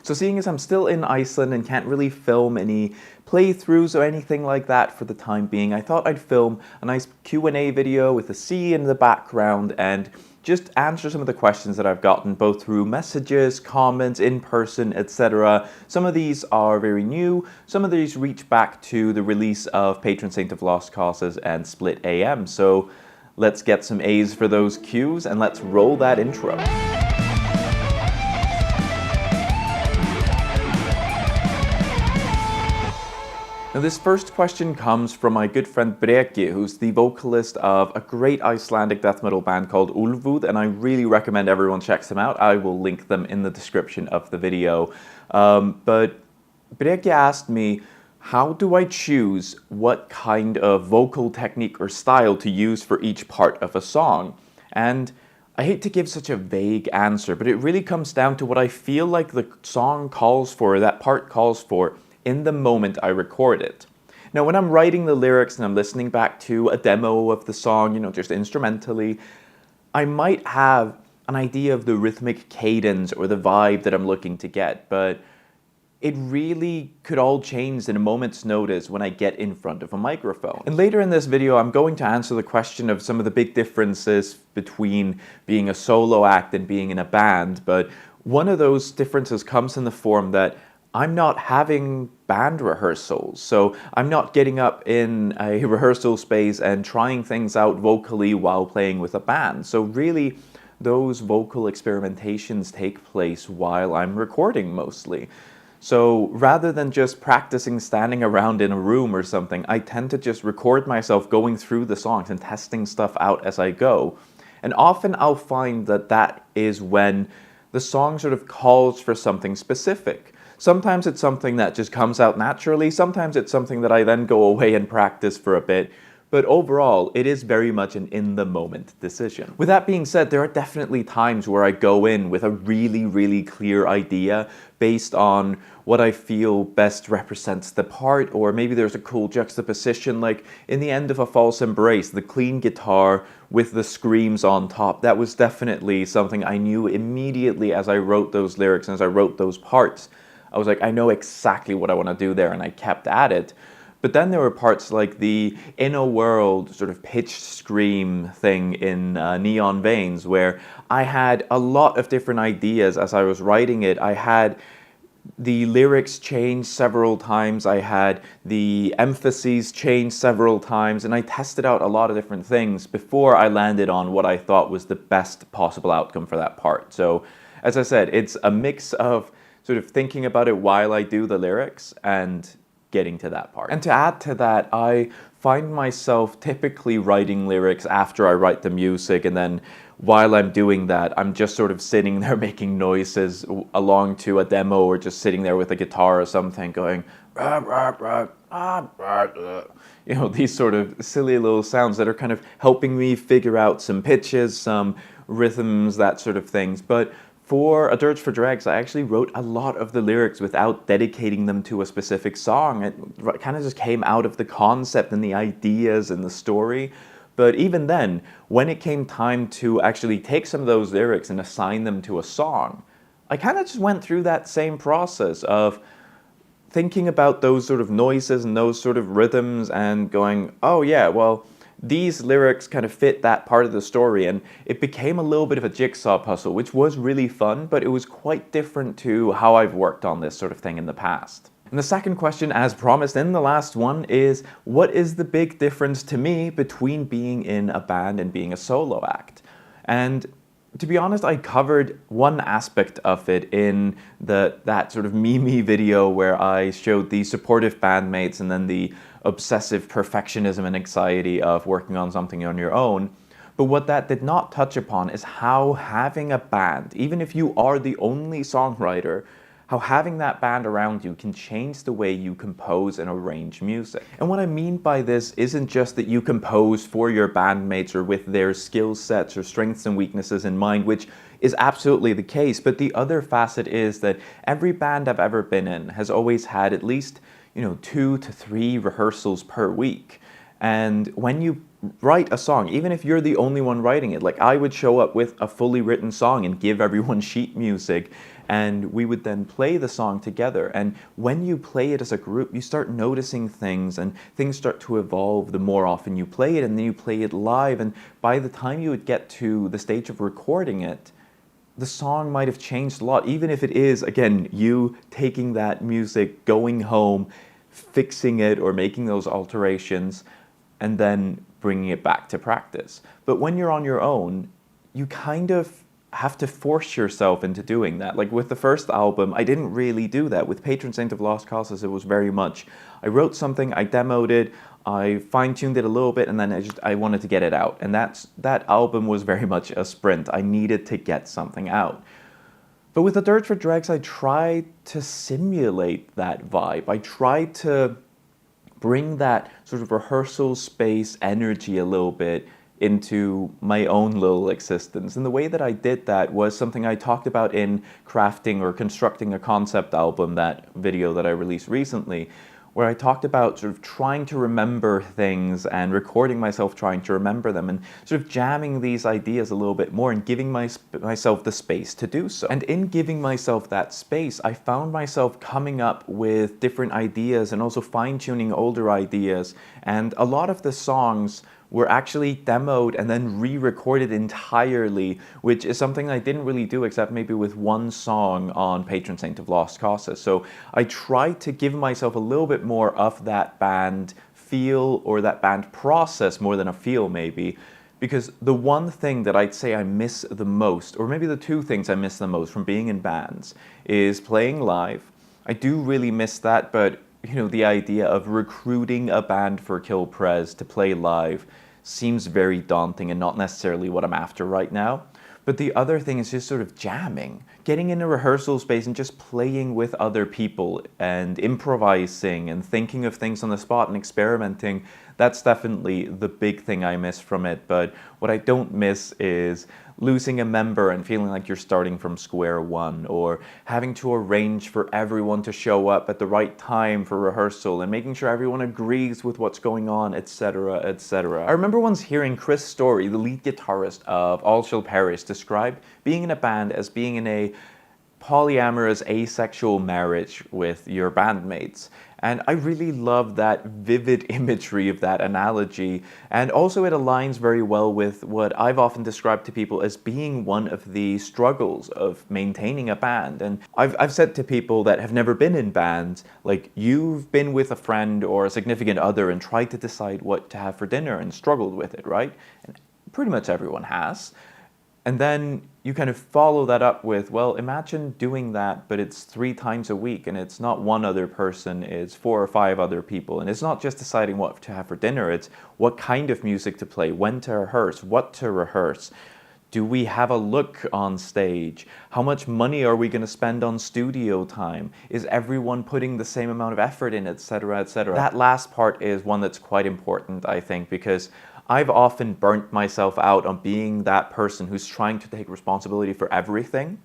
So seeing as I'm still in Iceland and can't really film any playthroughs or anything like that for the time being, I thought I'd film a nice Q&A video with the sea in the background and just answer some of the questions that I've gotten both through messages, comments, in person, etc. Some of these are very new, some of these reach back to the release of Patron Saint of Lost Causes and Split AM. So let's get some A's for those Q's and let's roll that intro. Now this first question comes from my good friend Breki, who's the vocalist of a great Icelandic death metal band called Ulfud, and I really recommend everyone checks them out. I will link them in the description of the video. But Breki asked me, how do I choose what kind of vocal technique or style to use for each part of a song? And I hate to give such a vague answer, but it really comes down to what I feel like the song calls for, that part calls for, in the moment I record it. Now when I'm writing the lyrics and I'm listening back to a demo of the song, just instrumentally, I might have an idea of the rhythmic cadence or the vibe that I'm looking to get, but it really could all change in a moment's notice when I get in front of a microphone. And later in this video, I'm going to answer the question of some of the big differences between being a solo act and being in a band, but one of those differences comes in the form that I'm not having band rehearsals, so I'm not getting up in a rehearsal space and trying things out vocally while playing with a band. So really, those vocal experimentations take place while I'm recording mostly. So rather than just practicing standing around in a room or something, I tend to just record myself going through the songs and testing stuff out as I go. And often I'll find that that is when the song sort of calls for something specific. Sometimes it's something that just comes out naturally, sometimes it's something that I then go away and practice for a bit, but overall, it is very much an in-the-moment decision. With that being said, there are definitely times where I go in with a really, really clear idea based on what I feel best represents the part, or maybe there's a cool juxtaposition, like in the end of A False Embrace, the clean guitar with the screams on top. That was definitely something I knew immediately as I wrote those lyrics and as I wrote those parts. I was like, I know exactly what I want to do there, and I kept at it. But then there were parts like the In a World sort of pitched scream thing in Neon Veins, where I had a lot of different ideas as I was writing it. I had the lyrics change several times, I had the emphases change several times, and I tested out a lot of different things before I landed on what I thought was the best possible outcome for that part. So, as I said, it's a mix of sort of thinking about it while I do the lyrics and getting to that part. And to add to that, I find myself typically writing lyrics after I write the music, and then while I'm doing that, I'm just sort of sitting there making noises along to a demo, or just sitting there with a guitar or something going, rah, rah, rah, ah, rah, rah. These sort of silly little sounds that are kind of helping me figure out some pitches, some rhythms, that sort of things. But for A Dirge for Dregs, I actually wrote a lot of the lyrics without dedicating them to a specific song. It kind of just came out of the concept and the ideas and the story. But even then, when it came time to actually take some of those lyrics and assign them to a song, I kind of just went through that same process of thinking about those sort of noises and those sort of rhythms and going, oh yeah, well, these lyrics kind of fit that part of the story, and it became a little bit of a jigsaw puzzle, which was really fun, but it was quite different to how I've worked on this sort of thing in the past. And the second question, as promised in the last one, is what is the big difference to me between being in a band and being a solo act? And to be honest, I covered one aspect of it in that sort of meme video where I showed the supportive bandmates and then the obsessive perfectionism and anxiety of working on something on your own. But what that did not touch upon is how having a band, even if you are the only songwriter, how having that band around you can change the way you compose and arrange music. And what I mean by this isn't just that you compose for your bandmates or with their skill sets or strengths and weaknesses in mind, which is absolutely the case, but the other facet is that every band I've ever been in has always had at least 2 to 3 rehearsals per week. And when you write a song, even if you're the only one writing it, like I would show up with a fully written song and give everyone sheet music, and we would then play the song together. And when you play it as a group, you start noticing things, and things start to evolve the more often you play it, and then you play it live, and by the time you would get to the stage of recording it, the song might have changed a lot, even if it is, again, you taking that music, going home, fixing it or making those alterations, and then bringing it back to practice. But when you're on your own, you kind of have to force yourself into doing that. Like with the first album, I didn't really do that. With Patron Saint of Lost Causes, it was very much, I wrote something, I demoed it, I fine-tuned it a little bit, and then I wanted to get it out. And that album was very much a sprint. I needed to get something out. But with the Dirge for Dregs, I tried to simulate that vibe. I tried to bring that sort of rehearsal space energy a little bit into my own little existence. And the way that I did that was something I talked about in crafting or constructing a concept album, that video that I released recently, where I talked about sort of trying to remember things and recording myself trying to remember them and sort of jamming these ideas a little bit more and giving myself the space to do so. And in giving myself that space, I found myself coming up with different ideas and also fine-tuning older ideas. And a lot of the songs were actually demoed and then re-recorded entirely, which is something I didn't really do except maybe with one song on Patron Saint of Lost Causes. So I tried to give myself a little bit more of that band feel or that band process more than a feel maybe, because the one thing that I'd say I miss the most, or maybe the two things I miss the most from being in bands, is playing live. I do really miss that, but you know, the idea of recruiting a band for Kilpre to play live seems very daunting and not necessarily what I'm after right now. But the other thing is just sort of jamming, getting in a rehearsal space and just playing with other people and improvising and thinking of things on the spot and experimenting. That's definitely the big thing I miss from it. But what I don't miss is losing a member and feeling like you're starting from square one, or having to arrange for everyone to show up at the right time for rehearsal and making sure everyone agrees with what's going on, etc., etc. I remember once hearing Chris Story, the lead guitarist of All Shall Perish, describe being in a band as being in a polyamorous asexual marriage with your bandmates. And I really love that vivid imagery of that analogy. And also it aligns very well with what I've often described to people as being one of the struggles of maintaining a band. And I've said to people that have never been in bands, like, you've been with a friend or a significant other and tried to decide what to have for dinner and struggled with it, right? And pretty much everyone has. And then you kind of follow that up with, well, imagine doing that, but it's 3 times a week, and it's not one other person, it's 4 or 5 other people. And it's not just deciding what to have for dinner, it's what kind of music to play, when to rehearse, what to rehearse. Do we have a look on stage? How much money are we going to spend on studio time? Is everyone putting the same amount of effort in, etc., etc.? That last part is one that's quite important, I think, because I've often burnt myself out on being that person who's trying to take responsibility for everything.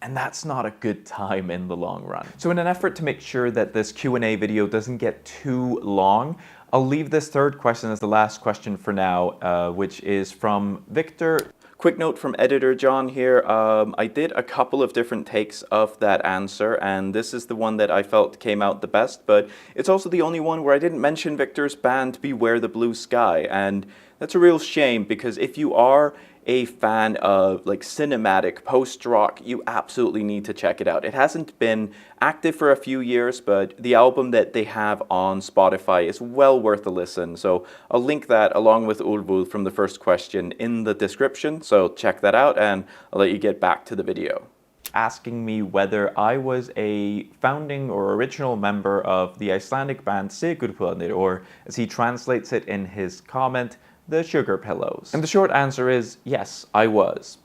And that's not a good time in the long run. So in an effort to make sure that this Q&A video doesn't get too long, I'll leave this third question as the last question for now, which is from Victor. Quick note from editor John here. I did a couple of different takes of that answer, and this is the one that I felt came out the best, but it's also the only one where I didn't mention Victor's band Beware the Blue Sky, and that's a real shame, because if you are a fan of like cinematic post-rock, you absolutely need to check it out. It hasn't been active for a few years, but the album that they have on Spotify is well worth a listen. So I'll link that along with Ulvud from the first question in the description. So check that out, and I'll let you get back to the video. Asking me whether I was a founding or original member of the Icelandic band Sykurpúðarnir, or as he translates it in his comment, the Sugar Pillows. And the short answer is yes, I was.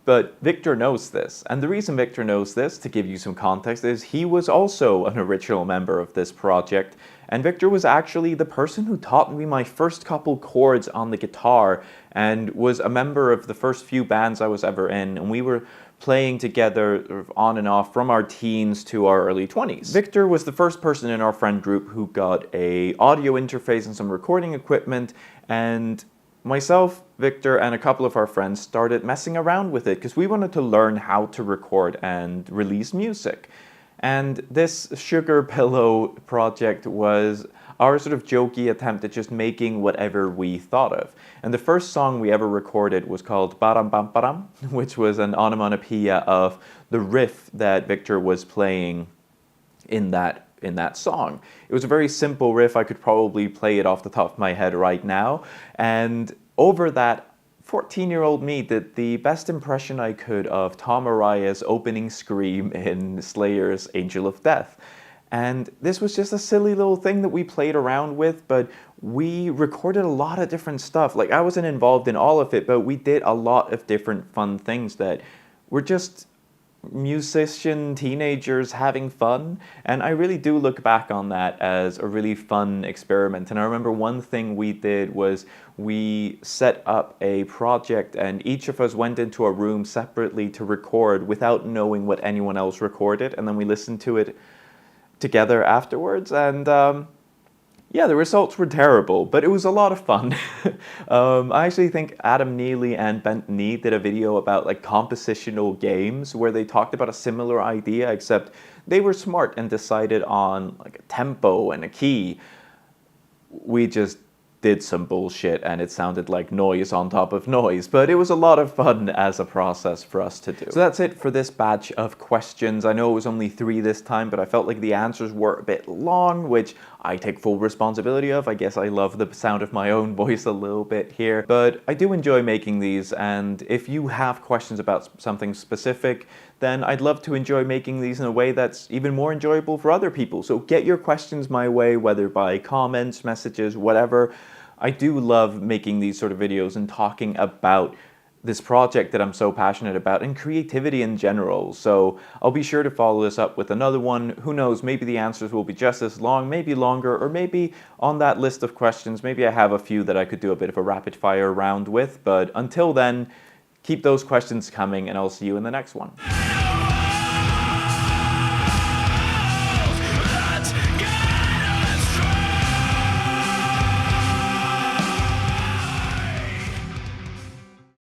But Victor knows this, and the reason Victor knows this, to give you some context, is he was also an original member of this project, and Victor was actually the person who taught me my first couple chords on the guitar, and was a member of the first few bands I was ever in, and we were playing together on and off from our teens to our early 20s. Victor was the first person in our friend group who got an audio interface and some recording equipment, and myself, Victor, and a couple of our friends started messing around with it because we wanted to learn how to record and release music. And this Sugar Pillow project was our sort of jokey attempt at just making whatever we thought of. And the first song we ever recorded was called Baram Bam Baram, which was an onomatopoeia of the riff that Victor was playing in that song. It was a very simple riff. I could probably play it off the top of my head right now. And over that, 14-year-old me did the best impression I could of Tom Araya's opening scream in Slayer's Angel of Death. And this was just a silly little thing that we played around with, but we recorded a lot of different stuff. Like, I wasn't involved in all of it, but we did a lot of different fun things that were just musician teenagers having fun. And I really do look back on that as a really fun experiment. And I remember one thing we did was we set up a project and each of us went into a room separately to record without knowing what anyone else recorded, and then we listened to it together afterwards, and yeah, the results were terrible, but it was a lot of fun. I actually think Adam Neely and Bent Knee did a video about like compositional games where they talked about a similar idea, except they were smart and decided on like a tempo and a key. We just did some bullshit and it sounded like noise on top of noise, but it was a lot of fun as a process for us to do. So that's it for this batch of questions. I know it was only 3 this time, but I felt like the answers were a bit long, which I take full responsibility of. I guess I love the sound of my own voice a little bit here, but I do enjoy making these, and if you have questions about something specific, then I'd love to enjoy making these in a way that's even more enjoyable for other people. So get your questions my way, whether by comments, messages, whatever. I do love making these sort of videos and talking about this project that I'm so passionate about and creativity in general. So I'll be sure to follow this up with another one. Who knows, maybe the answers will be just as long, maybe longer, or maybe on that list of questions, maybe I have a few that I could do a bit of a rapid fire round with. But until then, keep those questions coming and I'll see you in the next one.